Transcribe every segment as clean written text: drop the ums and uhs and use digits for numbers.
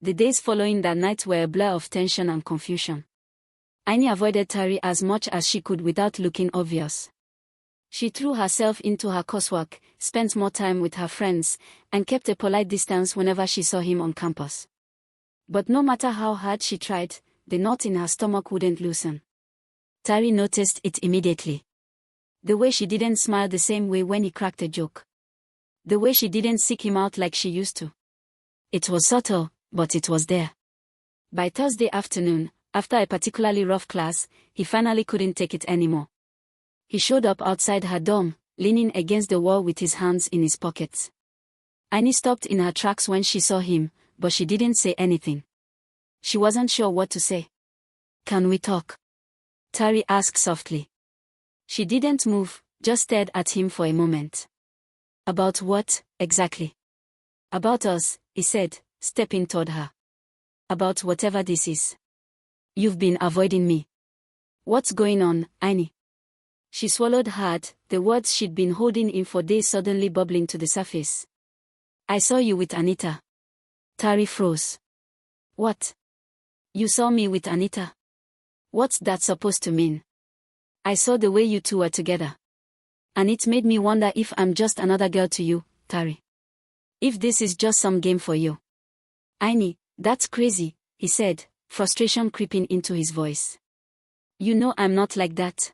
The days following that night were a blur of tension and confusion. Annie avoided Tari as much as she could without looking obvious. She threw herself into her coursework, spent more time with her friends, and kept a polite distance whenever she saw him on campus. But no matter how hard she tried, the knot in her stomach wouldn't loosen. Tari noticed it immediately. The way she didn't smile the same way when he cracked a joke. The way she didn't seek him out like she used to. It was subtle, but it was there. By Thursday afternoon, after a particularly rough class, he finally couldn't take it anymore. He showed up outside her dorm, leaning against the wall with his hands in his pockets. Annie stopped in her tracks when she saw him, but she didn't say anything. She wasn't sure what to say. "Can we talk?" Tari asked softly. She didn't move, just stared at him for a moment. "About what, exactly?" "About us," he said, stepping toward her. "About whatever this is. You've been avoiding me." "What's going on, Annie?" She swallowed hard, the words she'd been holding in for days suddenly bubbling to the surface. "I saw you with Anita." Tari froze. "What? You saw me with Anita? What's that supposed to mean?" "I saw the way you two were together. And it made me wonder if I'm just another girl to you, Tari. If this is just some game for you." "Annie, that's crazy," he said, frustration creeping into his voice. "You know I'm not like that.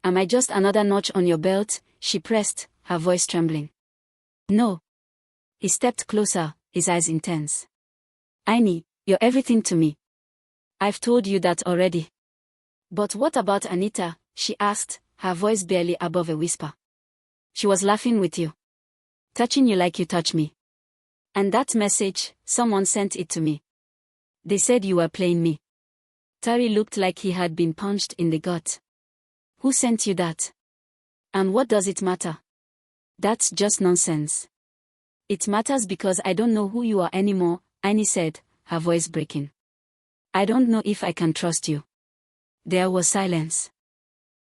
Am I just another notch on your belt?" she pressed, her voice trembling. "No." He stepped closer, his eyes intense. "Annie, you're everything to me. I've told you that already." "But what about Anita?" she asked, her voice barely above a whisper. "She was laughing with you. Touching you like you touch me. And that message, someone sent it to me. They said you were playing me." Tari looked like he had been punched in the gut. "Who sent you that? And what does it matter?" "That's just nonsense." "It matters because I don't know who you are anymore," Annie said, her voice breaking. "I don't know if I can trust you." There was silence.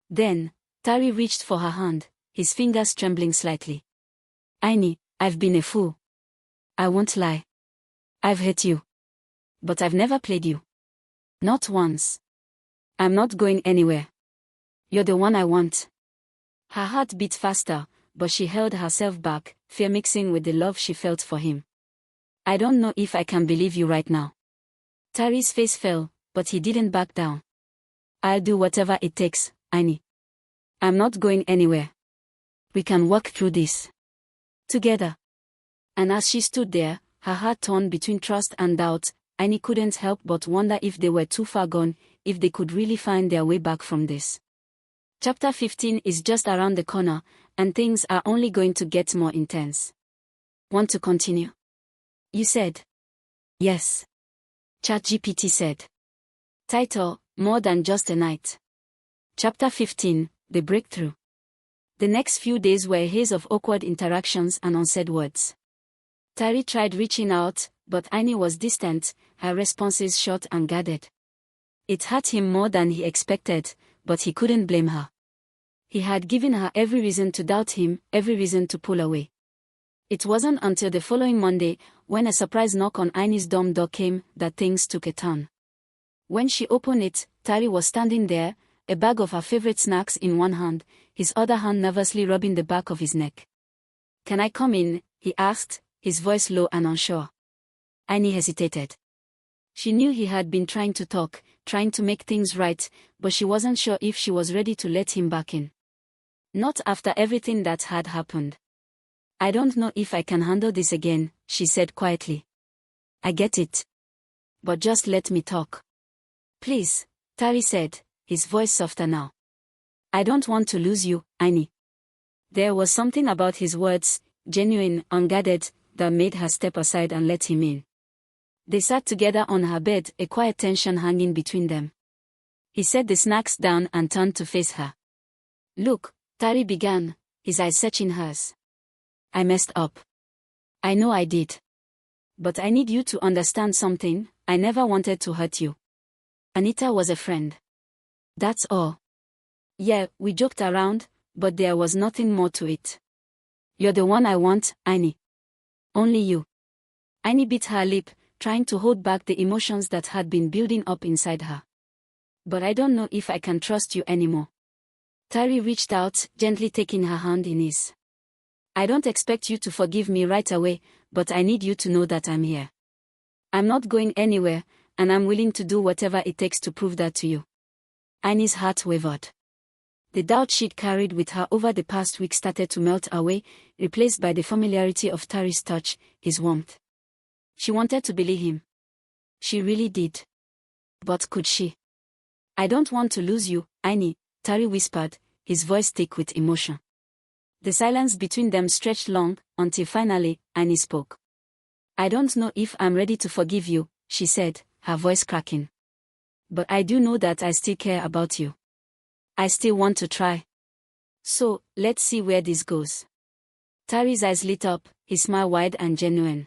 Then, Tari reached for her hand, his fingers trembling slightly. "Annie, I've been a fool. I won't lie. I've hurt you. But I've never played you. Not once. I'm not going anywhere. You're the one I want." Her heart beat faster, but she held herself back, fear mixing with the love she felt for him. "I don't know if I can believe you right now." Tari's face fell, but he didn't back down. "I'll do whatever it takes, Annie. I'm not going anywhere. We can work through this. Together." And as she stood there, her heart torn between trust and doubt, Annie couldn't help but wonder if they were too far gone, if they could really find their way back from this. Chapter 15 is just around the corner, and things are only going to get more intense. Want to continue? You said. Yes. ChatGPT said. Title, More Than Just a Night. Chapter 15, The Breakthrough. The next few days were a haze of awkward interactions and unsaid words. Tari tried reaching out, but Annie was distant, her responses short and guarded. It hurt him more than he expected, but he couldn't blame her. He had given her every reason to doubt him, every reason to pull away. It wasn't until the following Monday, when a surprise knock on Annie's dorm door came, that things took a turn. When she opened it, Tari was standing there, a bag of her favorite snacks in one hand, his other hand nervously rubbing the back of his neck. "Can I come in?" he asked, his voice low and unsure. Annie hesitated. She knew he had been trying to talk, trying to make things right, but she wasn't sure if she was ready to let him back in. Not after everything that had happened. "I don't know if I can handle this again," she said quietly. "I get it. But just let me talk." "Please," Tari said, his voice softer now. "I don't want to lose you, Annie." There was something about his words, genuine, unguarded, that made her step aside and let him in. They sat together on her bed, a quiet tension hanging between them. He set the snacks down and turned to face her. "Look," Tari began, his eyes searching hers. "I messed up. I know I did. But I need you to understand something. I never wanted to hurt you. Anita was a friend. That's all. Yeah, we joked around, but there was nothing more to it. You're the one I want, Annie. Only you." Annie bit her lip, trying to hold back the emotions that had been building up inside her. But I don't know if I can trust you anymore. Tari reached out, gently taking her hand in his. I don't expect you to forgive me right away, but I need you to know that I'm here. I'm not going anywhere, and I'm willing to do whatever it takes to prove that to you. Annie's heart wavered. The doubt she'd carried with her over the past week started to melt away, replaced by the familiarity of Tari's touch, his warmth. She wanted to believe him. She really did. But could she? I don't want to lose you, Annie, Tari whispered, his voice thick with emotion. The silence between them stretched long, until finally, Annie spoke. I don't know if I'm ready to forgive you, she said, her voice cracking. But I do know that I still care about you. I still want to try. So, let's see where this goes. Tari's eyes lit up, his smile wide and genuine.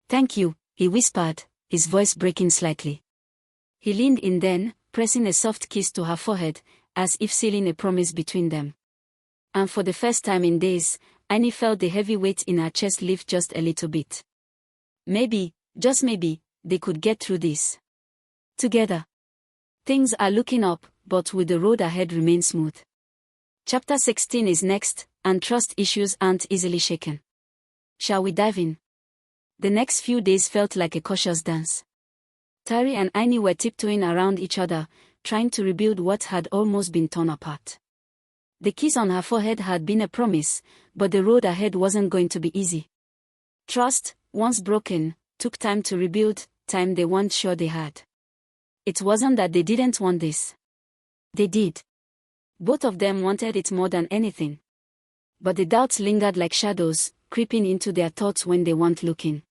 Thank you, he whispered, his voice breaking slightly. He leaned in then, pressing a soft kiss to her forehead, as if sealing a promise between them. And for the first time in days, Annie felt the heavy weight in her chest lift just a little bit. Maybe, just maybe, they could get through this. Together. Things are looking up, but will the road ahead remain smooth? Chapter 16 is next, and trust issues aren't easily shaken. Shall we dive in? The next few days felt like a cautious dance. Tari and Annie were tiptoeing around each other, trying to rebuild what had almost been torn apart. The kiss on her forehead had been a promise, but the road ahead wasn't going to be easy. Trust, once broken, took time to rebuild, time they weren't sure they had. It wasn't that they didn't want this. They did. Both of them wanted it more than anything. But the doubts lingered like shadows, creeping into their thoughts when they weren't looking.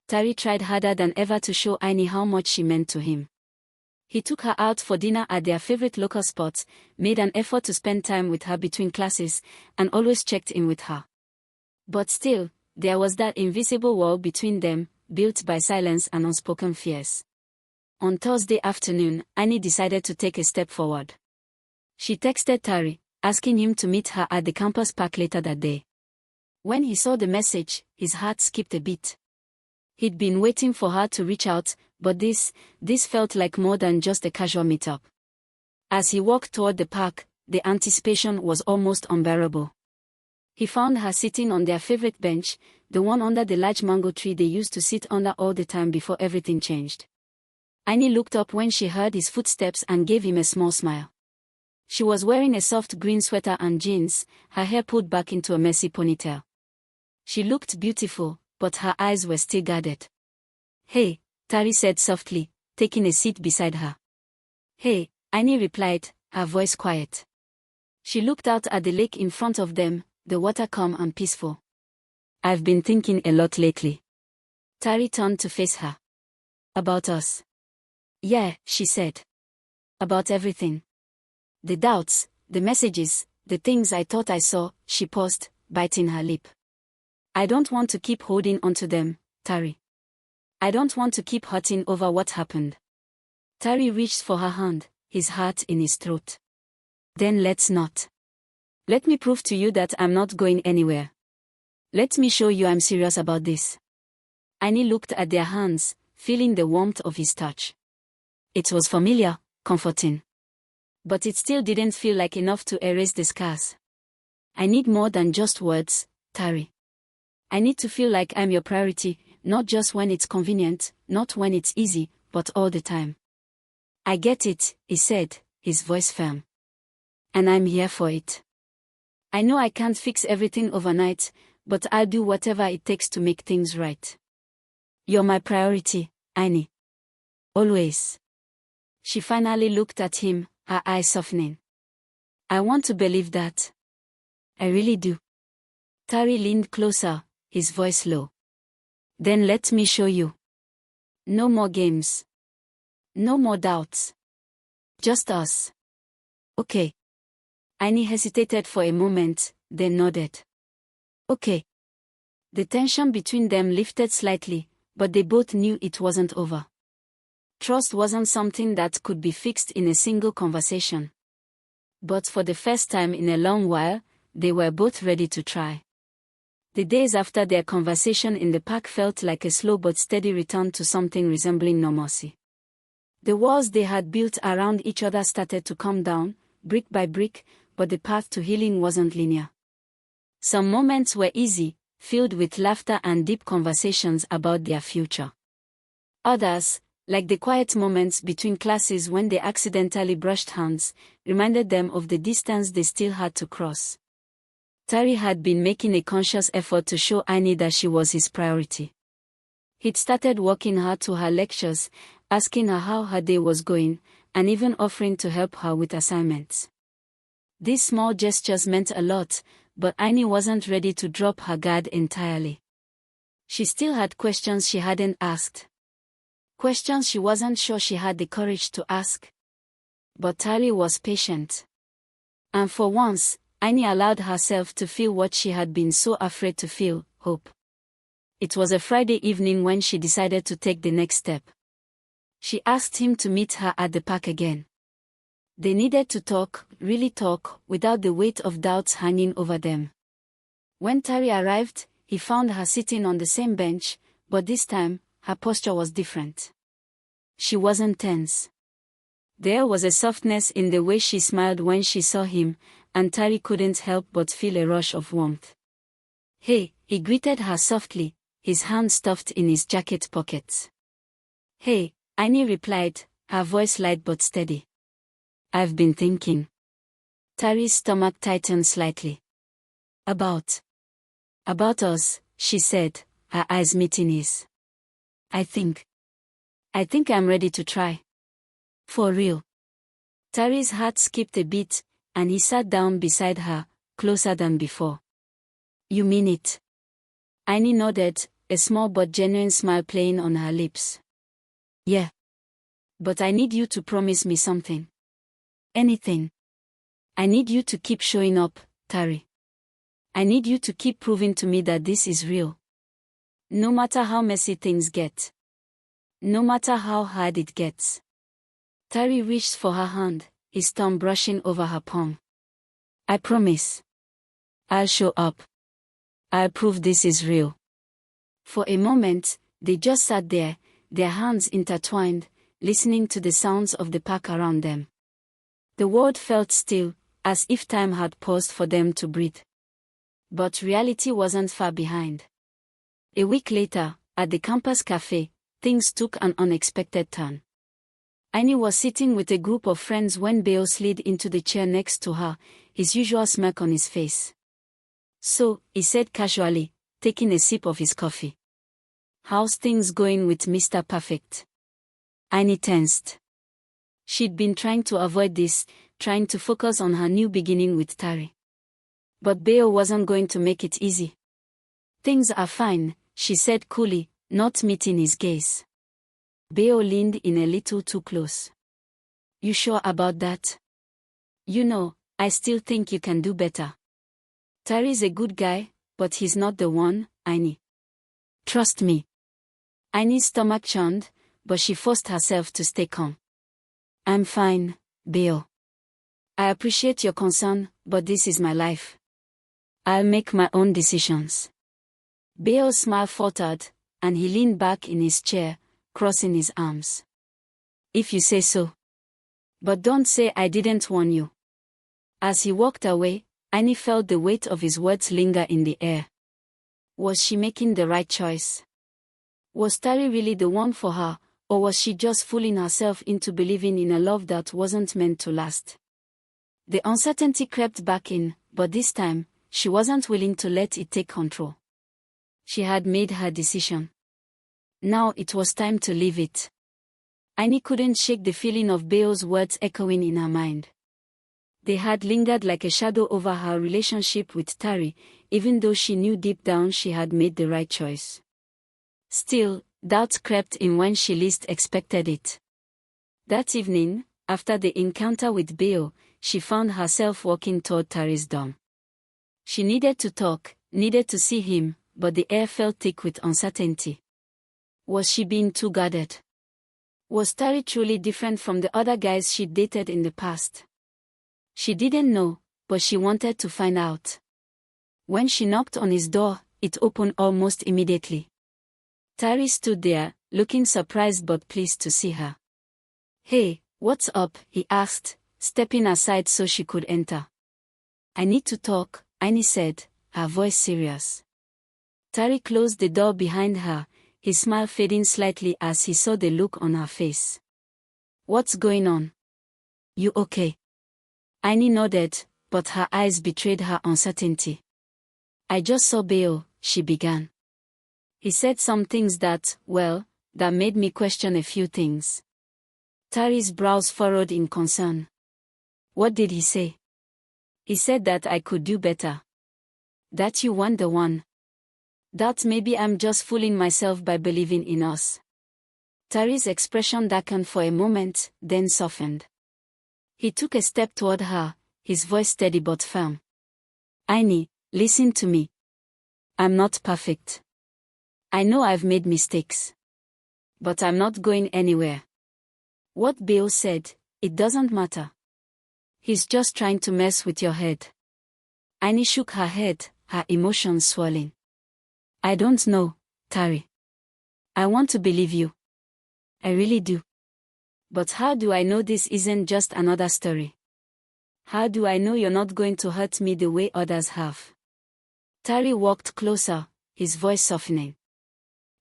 Tari tried harder than ever to show Annie how much she meant to him. He took her out for dinner at their favorite local spot, made an effort to spend time with her between classes, and always checked in with her. But still, there was that invisible wall between them, built by silence and unspoken fears. On Thursday afternoon, Annie decided to take a step forward. She texted Tari, asking him to meet her at the campus park later that day. When he saw the message, his heart skipped a beat. He'd been waiting for her to reach out, but this felt like more than just a casual meetup. As he walked toward the park, the anticipation was almost unbearable. He found her sitting on their favorite bench, the one under the large mango tree they used to sit under all the time before everything changed. Annie looked up when she heard his footsteps and gave him a small smile. She was wearing a soft green sweater and jeans, her hair pulled back into a messy ponytail. She looked beautiful, but her eyes were still guarded. Hey, Tari said softly, taking a seat beside her. Hey, Annie replied, her voice quiet. She looked out at the lake in front of them, the water calm and peaceful. I've been thinking a lot lately. Tari turned to face her. About us. Yeah, she said. About everything. The doubts, the messages, the things I thought I saw, she paused, biting her lip. I don't want to keep holding onto them, Tari. I don't want to keep hurting over what happened. Tari reached for her hand, his heart in his throat. Then let's not. Let me prove to you that I'm not going anywhere. Let me show you I'm serious about this. Annie looked at their hands, feeling the warmth of his touch. It was familiar, comforting. But it still didn't feel like enough to erase the scars. I need more than just words, Tari. I need to feel like I'm your priority, not just when it's convenient, not when it's easy, but all the time. I get it, he said, his voice firm. And I'm here for it. I know I can't fix everything overnight, but I'll do whatever it takes to make things right. You're my priority, Annie. Always. She finally looked at him, her eyes softening. I want to believe that. I really do. Tari leaned closer, his voice low. Then let me show you. No more games. No more doubts. Just us. Okay. Annie hesitated for a moment, then nodded. Okay. The tension between them lifted slightly, but they both knew it wasn't over. Trust wasn't something that could be fixed in a single conversation. But for the first time in a long while, they were both ready to try. The days after their conversation in the park felt like a slow but steady return to something resembling normalcy. The walls they had built around each other started to come down, brick by brick, but the path to healing wasn't linear. Some moments were easy, filled with laughter and deep conversations about their future. Others, like the quiet moments between classes when they accidentally brushed hands, reminded them of the distance they still had to cross. Tari had been making a conscious effort to show Annie that she was his priority. He'd started walking her to her lectures, asking her how her day was going, and even offering to help her with assignments. These small gestures meant a lot, but Annie wasn't ready to drop her guard entirely. She still had questions she hadn't asked. Questions she wasn't sure she had the courage to ask. But Tari was patient. And for once, Annie allowed herself to feel what she had been so afraid to feel, hope. It was a Friday evening when she decided to take the next step. She asked him to meet her at the park again. They needed to talk, really talk, without the weight of doubts hanging over them. When Tari arrived, he found her sitting on the same bench, but this time, her posture was different. She wasn't tense. There was a softness in the way she smiled when she saw him, and Tari couldn't help but feel a rush of warmth. "Hey," he greeted her softly, his hand stuffed in his jacket pockets. "Hey," Annie replied, her voice light but steady. "I've been thinking." Tari's stomach tightened slightly. About us," she said, her eyes meeting his. I think I'm ready to try. For real." Tari's heart skipped a beat, and he sat down beside her, closer than before. "You mean it?" Annie nodded, a small but genuine smile playing on her lips. "Yeah. But I need you to promise me something. Anything. I need you to keep showing up, Tari. I need you to keep proving to me that this is real. No matter how messy things get. No matter how hard it gets." Tari reached for her hand, his thumb brushing over her palm. "I promise. I'll show up. I'll prove this is real." For a moment, they just sat there, their hands intertwined, listening to the sounds of the park around them. The world felt still, as if time had paused for them to breathe. But reality wasn't far behind. A week later, at the campus cafe, things took an unexpected turn. Annie was sitting with a group of friends when Beo slid into the chair next to her, his usual smirk on his face. "So," he said casually, taking a sip of his coffee. "How's things going with Mr. Perfect?" Annie tensed. She'd been trying to avoid this, trying to focus on her new beginning with Tari. But Beo wasn't going to make it easy. "Things are fine," she said coolly, not meeting his gaze. Beo leaned in a little too close. "You sure about that? You know, I still think you can do better. Tari's a good guy, but he's not the one, Annie. Trust me." Annie's stomach churned, but she forced herself to stay calm. "I'm fine, Beo. I appreciate your concern, but this is my life. I'll make my own decisions." Beo's smile faltered, and he leaned back in his chair, crossing his arms. "If you say so. But don't say I didn't warn you." As he walked away, Annie felt the weight of his words linger in the air. Was she making the right choice? Was Tari really the one for her, or was she just fooling herself into believing in a love that wasn't meant to last? The uncertainty crept back in, but this time, she wasn't willing to let it take control. She had made her decision. Now it was time to leave it. Annie couldn't shake the feeling of Beo's words echoing in her mind. They had lingered like a shadow over her relationship with Tari, even though she knew deep down she had made the right choice. Still, doubts crept in when she least expected it. That evening, after the encounter with Beo, she found herself walking toward Tari's dorm. She needed to talk, needed to see him, but the air felt thick with uncertainty. Was she being too guarded? Was Tari truly different from the other guys she'd dated in the past? She didn't know, but she wanted to find out. When she knocked on his door, it opened almost immediately. Tari stood there, looking surprised but pleased to see her. "Hey, what's up?" he asked, stepping aside so she could enter. "I need to talk," Annie said, her voice serious. Tari closed the door behind her, his smile fading slightly as he saw the look on her face. "What's going on? You okay?" Annie nodded, but her eyes betrayed her uncertainty. "I just saw Beo," she began. "He said some things that made me question a few things." Tari's brows furrowed in concern. "What did he say?" "He said that I could do better. That you weren't the one. That maybe I'm just fooling myself by believing in us." Tari's expression darkened for a moment, then softened. He took a step toward her, his voice steady but firm. "Annie, listen to me. I'm not perfect. I know I've made mistakes. But I'm not going anywhere. What Beo said, it doesn't matter. He's just trying to mess with your head." Annie shook her head, her emotions swelling. "I don't know, Tari. I want to believe you. I really do. But how do I know this isn't just another story? How do I know you're not going to hurt me the way others have?" Tari walked closer, his voice softening.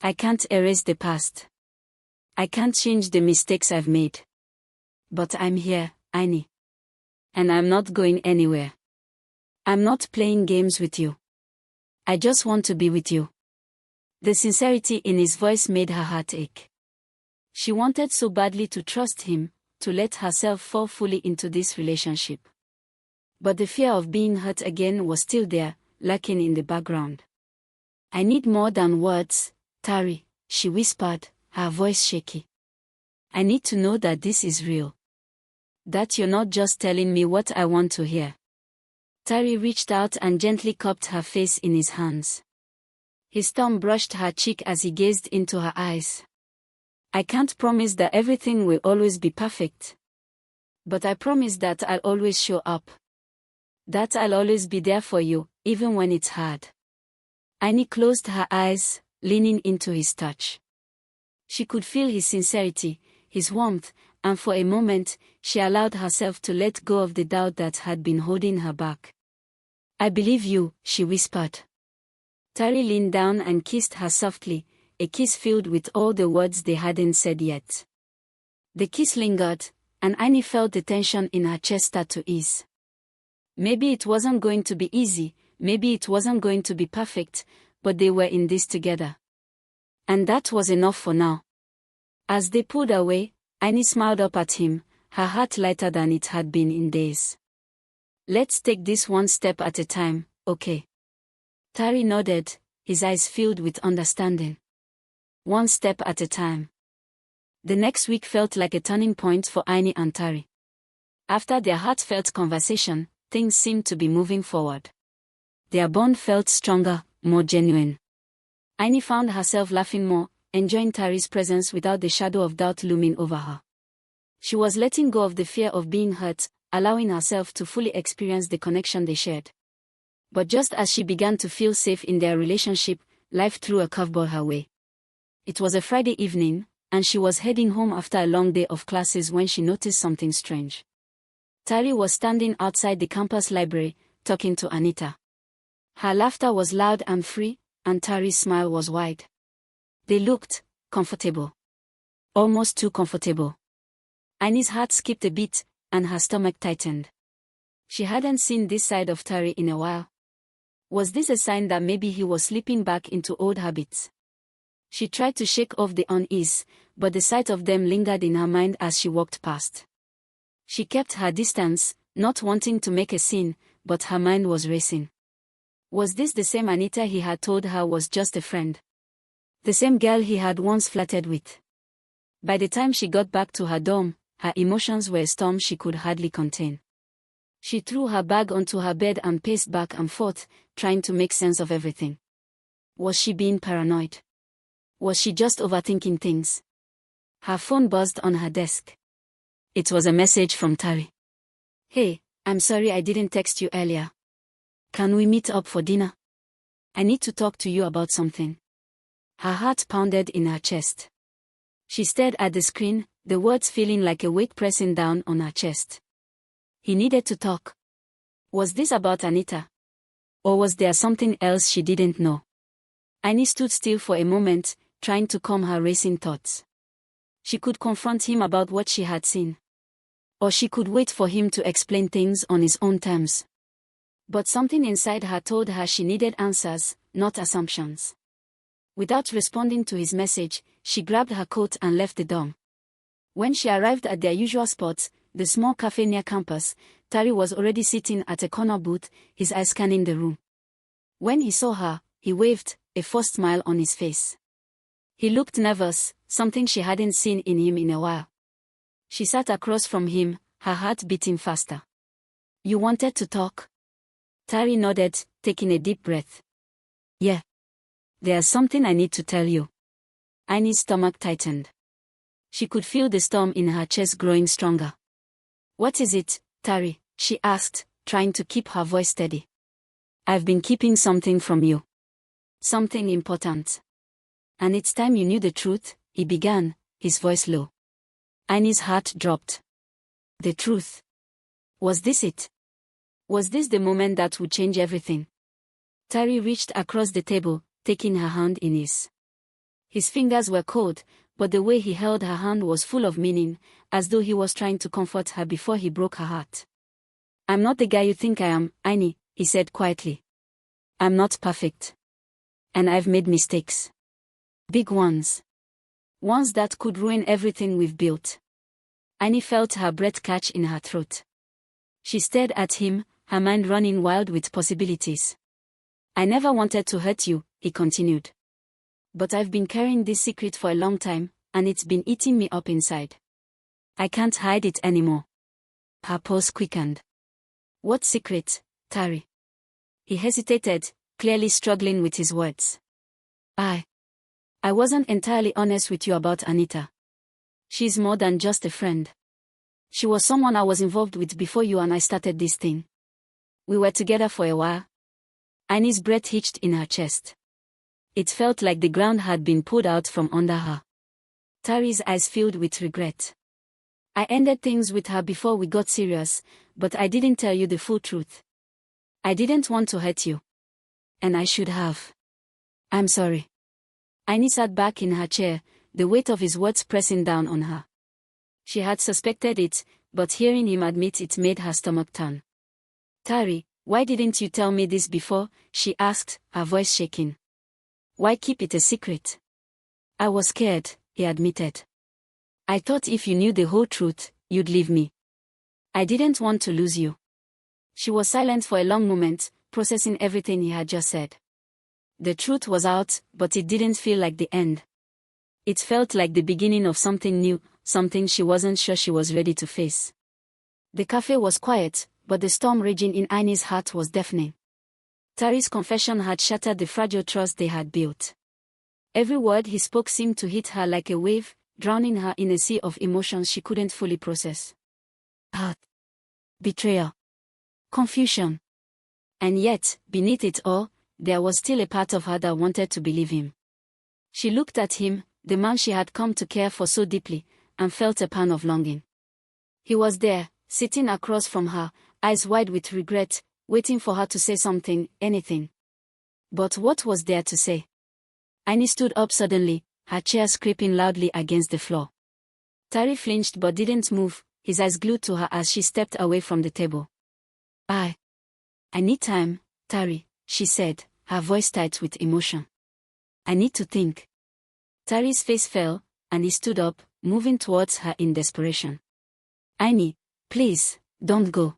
"I can't erase the past. I can't change the mistakes I've made. But I'm here, Annie. And I'm not going anywhere. I'm not playing games with you. I just want to be with you." The sincerity in his voice made her heart ache. She wanted so badly to trust him, to let herself fall fully into this relationship. But the fear of being hurt again was still there, lurking in the background. "I need more than words, Tari," she whispered, her voice shaky. "I need to know that this is real. That you're not just telling me what I want to hear." Tari reached out and gently cupped her face in his hands. His thumb brushed her cheek as he gazed into her eyes. "I can't promise that everything will always be perfect. But I promise that I'll always show up. That I'll always be there for you, even when it's hard." Annie closed her eyes, leaning into his touch. She could feel his sincerity, his warmth, and for a moment, she allowed herself to let go of the doubt that had been holding her back. "I believe you," she whispered. Tari leaned down and kissed her softly, a kiss filled with all the words they hadn't said yet. The kiss lingered, and Annie felt the tension in her chest start to ease. Maybe it wasn't going to be easy, maybe it wasn't going to be perfect, but they were in this together. And that was enough for now. As they pulled away, Annie smiled up at him, her heart lighter than it had been in days. "Let's take this one step at a time, okay?" Tari nodded, his eyes filled with understanding. One step at a time. The next week felt like a turning point for Annie and Tari. After their heartfelt conversation, things seemed to be moving forward. Their bond felt stronger, more genuine. Annie found herself laughing more, enjoying Tari's presence without the shadow of doubt looming over her. She was letting go of the fear of being hurt, allowing herself to fully experience the connection they shared. But just as she began to feel safe in their relationship, life threw a curveball her way. It was a Friday evening, and she was heading home after a long day of classes when she noticed something strange. Tari was standing outside the campus library, talking to Anita. Her laughter was loud and free, and Tari's smile was wide. They looked comfortable. Almost too comfortable. Annie's heart skipped a beat, and her stomach tightened. She hadn't seen this side of Tari in a while. Was this a sign that maybe he was slipping back into old habits? She tried to shake off the unease, but the sight of them lingered in her mind as she walked past. She kept her distance, not wanting to make a scene, but her mind was racing. Was this the same Anita he had told her was just a friend? The same girl he had once flirted with? By the time she got back to her dorm, her emotions were a storm she could hardly contain. She threw her bag onto her bed and paced back and forth, trying to make sense of everything. Was she being paranoid? Was she just overthinking things? Her phone buzzed on her desk. It was a message from Tari. "Hey, I'm sorry I didn't text you earlier. Can we meet up for dinner?" I need to talk to you about something. Her heart pounded in her chest. She stared at the screen, the words feeling like a weight pressing down on her chest. He needed to talk. Was this about Anita? Or was there something else she didn't know? Annie stood still for a moment, trying to calm her racing thoughts. She could confront him about what she had seen. Or she could wait for him to explain things on his own terms. But something inside her told her she needed answers, not assumptions. Without responding to his message, she grabbed her coat and left the dorm. When she arrived at their usual spot, the small cafe near campus, Tari was already sitting at a corner booth, his eyes scanning the room. When he saw her, he waved, a forced smile on his face. He looked nervous, something she hadn't seen in him in a while. She sat across from him, her heart beating faster. You wanted to talk? Tari nodded, taking a deep breath. Yeah. There's something I need to tell you. Annie's stomach tightened. She could feel the storm in her chest growing stronger. What is it, Tari? She asked, trying to keep her voice steady. I've been keeping something from you. Something important. And it's time you knew the truth, he began, his voice low. Annie's heart dropped. The truth. Was this it? Was this the moment that would change everything? Tari reached across the table, taking her hand in his. His fingers were cold, but the way he held her hand was full of meaning, as though he was trying to comfort her before he broke her heart. I'm not the guy you think I am, Annie, he said quietly. I'm not perfect. And I've made mistakes. Big ones. Ones that could ruin everything we've built. Annie felt her breath catch in her throat. She stared at him, her mind running wild with possibilities. I never wanted to hurt you, he continued. But I've been carrying this secret for a long time, and it's been eating me up inside. I can't hide it anymore. Her pulse quickened. What secret, Tari? He hesitated, clearly struggling with his words. I wasn't entirely honest with you about Anita. She's more than just a friend. She was someone I was involved with before you and I started this thing. We were together for a while. Annie's breath hitched in her chest. It felt like the ground had been pulled out from under her. Tari's eyes filled with regret. I ended things with her before we got serious, but I didn't tell you the full truth. I didn't want to hurt you. And I should have. I'm sorry. Annie sat back in her chair, the weight of his words pressing down on her. She had suspected it, but hearing him admit it made her stomach turn. Tari, why didn't you tell me this before? She asked, her voice shaking. Why keep it a secret? I was scared, he admitted. I thought if you knew the whole truth, you'd leave me. I didn't want to lose you. She was silent for a long moment, processing everything he had just said. The truth was out, but it didn't feel like the end. It felt like the beginning of something new, something she wasn't sure she was ready to face. The cafe was quiet, but the storm raging in Annie's heart was deafening. Tari's confession had shattered the fragile trust they had built. Every word he spoke seemed to hit her like a wave, drowning her in a sea of emotions she couldn't fully process. Hurt. Betrayal. Confusion. And yet, beneath it all, there was still a part of her that wanted to believe him. She looked at him, the man she had come to care for so deeply, and felt a pang of longing. He was there, sitting across from her, eyes wide with regret, waiting for her to say something, anything. But what was there to say? Annie stood up suddenly, her chair scraping loudly against the floor. Tari flinched but didn't move, his eyes glued to her as she stepped away from the table. I need time, Tari, she said, her voice tight with emotion. I need to think. Tari's face fell, and he stood up, moving towards her in desperation. Annie, please, don't go.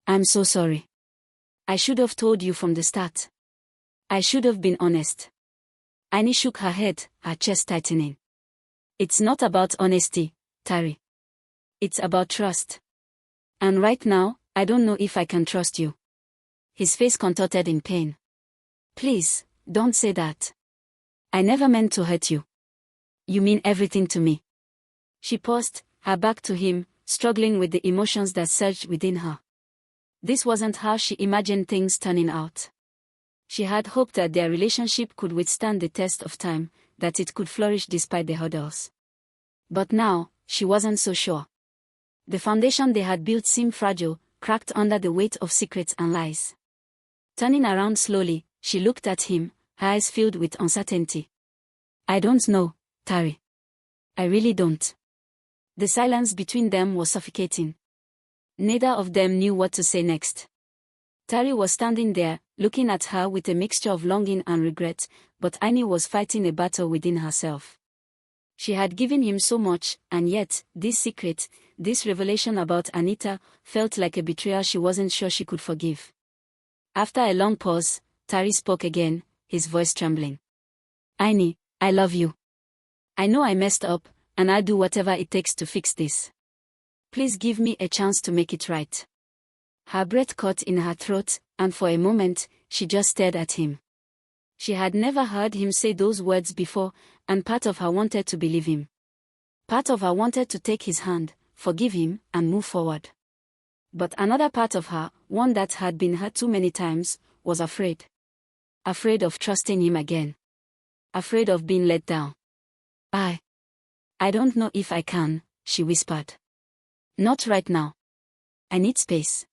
I'm so sorry. I should have told you from the start. I should have been honest. Annie shook her head, her chest tightening. It's not about honesty, Tari. It's about trust. And right now, I don't know if I can trust you. His face contorted in pain. Please, don't say that. I never meant to hurt you. You mean everything to me. She paused, her back to him, struggling with the emotions that surged within her. This wasn't how she imagined things turning out. She had hoped that their relationship could withstand the test of time, that it could flourish despite the hurdles. But now, she wasn't so sure. The foundation they had built seemed fragile, cracked under the weight of secrets and lies. Turning around slowly, she looked at him, her eyes filled with uncertainty. "I don't know, Tari. I really don't." The silence between them was suffocating. Neither of them knew what to say next. Tari was standing there, looking at her with a mixture of longing and regret, but Annie was fighting a battle within herself. She had given him so much, and yet, this secret, this revelation about Anita, felt like a betrayal she wasn't sure she could forgive. After a long pause, Tari spoke again, his voice trembling. "Annie, I love you. I know I messed up, and I'll do whatever it takes to fix this. Please give me a chance to make it right." Her breath caught in her throat, and for a moment, she just stared at him. She had never heard him say those words before, and part of her wanted to believe him. Part of her wanted to take his hand, forgive him, and move forward. But another part of her, one that had been hurt too many times, was afraid. Afraid of trusting him again. Afraid of being let down. I don't know if I can," she whispered. "Not right now. I need space."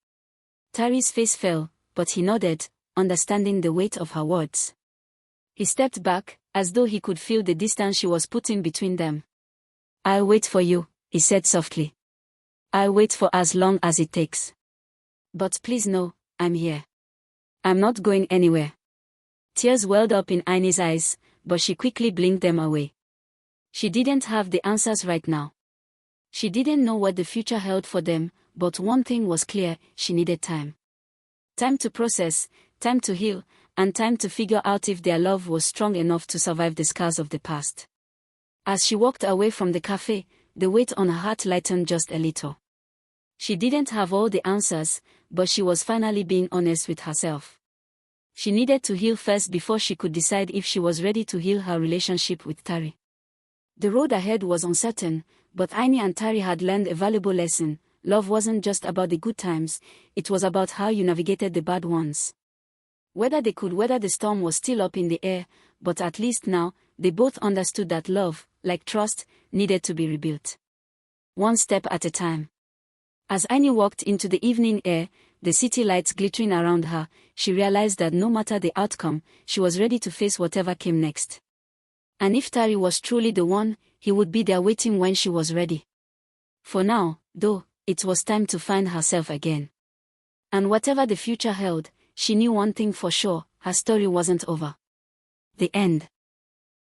Tari's face fell, but he nodded, understanding the weight of her words. He stepped back, as though he could feel the distance she was putting between them. "I'll wait for you," he said softly. "I'll wait for as long as it takes. But please know, I'm here. I'm not going anywhere." Tears welled up in Annie's eyes, but she quickly blinked them away. She didn't have the answers right now. She didn't know what the future held for them, but one thing was clear: she needed time. Time to process, time to heal, and time to figure out if their love was strong enough to survive the scars of the past. As she walked away from the cafe, the weight on her heart lightened just a little. She didn't have all the answers, but she was finally being honest with herself. She needed to heal first before she could decide if she was ready to heal her relationship with Tari. The road ahead was uncertain, but Annie and Tari had learned a valuable lesson. Love wasn't just about the good times, it was about how you navigated the bad ones. Whether they could weather the storm was still up in the air, but at least now, they both understood that love, like trust, needed to be rebuilt. One step at a time. As Annie walked into the evening air, the city lights glittering around her, she realized that no matter the outcome, she was ready to face whatever came next. And if Tari was truly the one, he would be there waiting when she was ready. For now, though, it was time to find herself again. And whatever the future held, she knew one thing for sure: her story wasn't over. The end.